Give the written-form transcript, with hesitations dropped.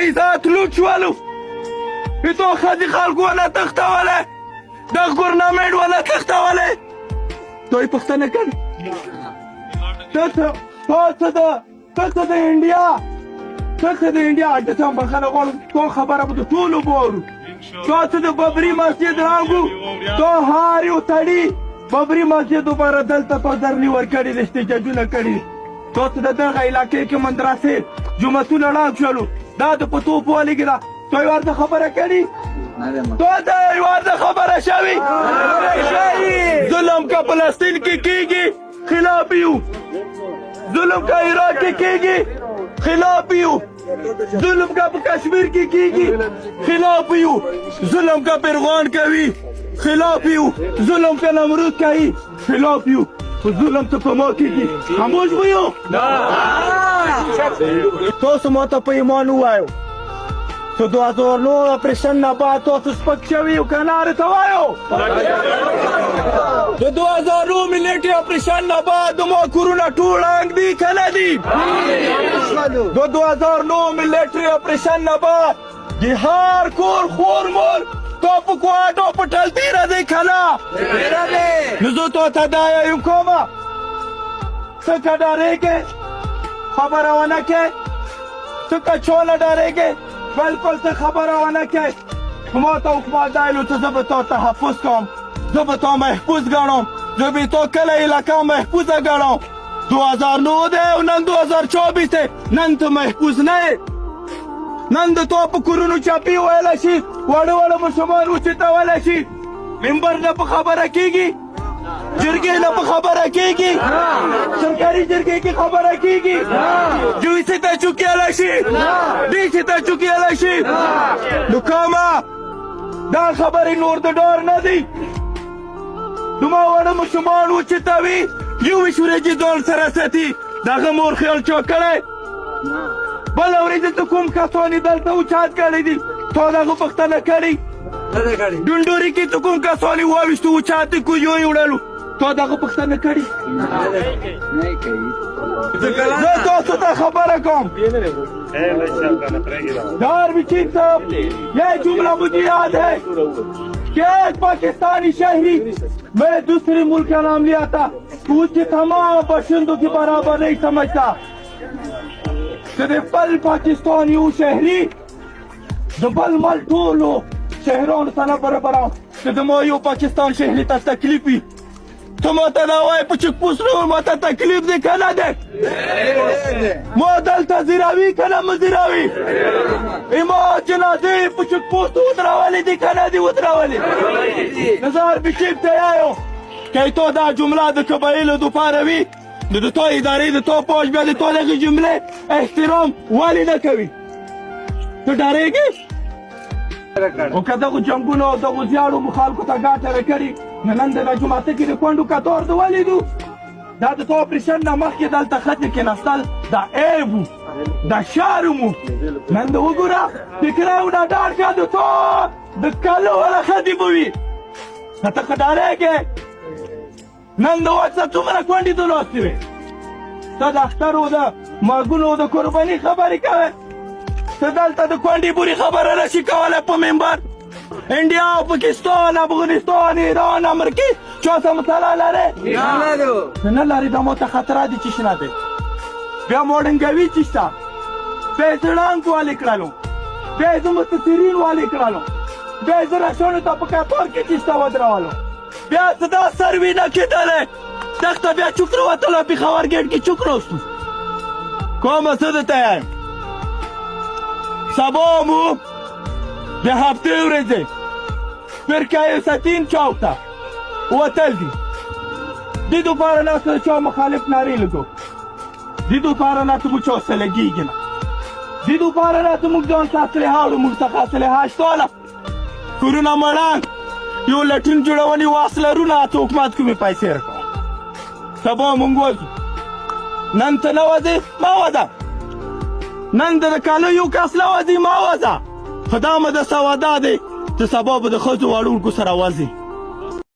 عزت لوټ شولو ایتو ښځې خلکو ونه تښتولی دغه ګورنمنټ ونه تښتولی تو یې پوښتنه کړې ته څه د انډیا ته بخښنه غواړم تو خبره به د ټولو بورو تو څه د ببري مسجد رانګو تو هر یو سړي ببري مسجد دوباره دلته تو درني ورکړي د احتجاجونه کړي تو څه د دغه علاقې کې مدرسې جوماتونه ړنګ شولو دا د په توپ ولګې ده تو یې ورته خبره کړي تو ته یې ورته خبره شوي ظلم که فلسطین کې کېږي خلاف یو ظلم که عراق کې کېږي خلاف یو ظلم کا په کشمیر کې کېږي خلاف یو ظلم کا پیروان کوي خلاف یو ظلم کا نمرود کوي خلاف یو خو ظلم ته په ما کېږي خاموش به یو تاسو ماته په ایمان ووایو که 2009 اپریشن نه بعد تاسو سپک شوي یو که نه راته وایو د 2009 ملیټري اپریشن نه بعد زما کورونه ټول ړنګ دي که نه دي د 2009 ملیټري اپریشن نه بعد د هر کور خور مور تو په کوهاټو په ټلتي راځئ که نه نو زه تو ته دا یم کومه ته که ډارېږې خبره ونه کې ته که چونه ډارېږې بلکل ته خبره ونه کې ما ته حکومت دا ویلو چې زه به تا تحفظ کوم زه به تا محفوظ ګڼم زه به تا کله علاقه محفوظه ګڼم 2009 دی او نن 2024 دی نن ته محفوظ نه یې نن د تو په کورونو چاپي ویلی شي واړه واړه ماشومان وچتولی شي ممبر نه په خبره کېږي جرګې نه په خبره کېږي سرکاري جرګې کې خبره کېږي جویسي ته چوکېلی شي ډیسي ته چوکېلی شي نو کومه دا خبرې نور د ډار نه دي دومره واړه ماشومان وچتوي یو ویشت ورځې ځان سره ساتي دغه مور خیال چا کړی بله ورځ ته کوم کسان یې دلته اوچات کړی دي تا دغه پوښتنه کړې ډونډوري کې ته کوم کسان یې واویستو اوچات یې کویو یې وړلو تا دغه پوښتنه کړې زه تاسو ته خبره کوم یار بچین صاحب یہ جملہ مجھے یاد ہے کہ ایک پاکستانی شہری میں دوسرے ملک کا نام لیا تھا تو اس کے تمام باشندوں کی برابر نہیں سمجھتا بل پاکستانی شهري د بل مل ټولو شهرانو سره برابرم چې د ما یو پاکستان شهري ته تکلیف وي ته ماته دا وایې په چک پوسټ ماته تکلیف دی که نه دی ما دلته زیراوي که نه مه زیراوي ما جنازې په چک پوسټ ودرولې دي که نه دي ودرولې نظر بچیب ته یایو که تو دا جمله د قبایلو دپاره وي د تو ادارې د تو پوج بیا د تو دغې جملې احترام ولې نه کوي ته ډارېږې او که دغو جنګونو او دغو زیاړو خلکو ته ګټه راکړي نو نن د جوماته کې د کونډو کتار د ولیدو دا د تو اپریشن نه مخکې دلته ښځې کېناستل دا عیب و دا شرم و نن د وګوره فکره او دا ډاډ که د تو د کلو والا ښځې به وي که ته ښه ډارېږې نن د وخت څومره کونډې ته ناستې وې ته د اخترو د مرګونو د قرباني خبرې کوې ته دلته د کونډې پورې خبره نشي کولی په ممبر انډیا پاکستان افغانستان ایران امریکې چا سره مسله لرې نه لرې دا ماته خطره دي چې شنه دی بیا موډنګوي چې شته بیا یې ړنګ والې کړلو بیا یې زه مستثرین والې کړلو بیا یې زه رسنیو ته په کتار کې چې شته ودرولو بیا څه دا سروي نه کېدلی دښته بیا چوک راوتلو پېښور ګېټ کې چوک راستو کومه څه درته یم سبا مو د هفتې ورځې فرقه ستین چوک ته وتل دي دې دپاره نه څه چا مخالف نارې لګو دې دپاره نه ته مو چا څه لګېږي نه دې دپاره نه ته موږ ځان ته اسلحه وړو موږ څخه اسلحه شته نه کورونه مړنګ یو لټون جوړونې واس لرو نه ته حکومت کومې پیسې راکوه سبا مونږ وځو نن ته نه وځې مه وځه نن د کالو یو کس نه وځي مه وځه خو دا مو د سودا دی چې سبا به د ښځو وړونکو سره وځي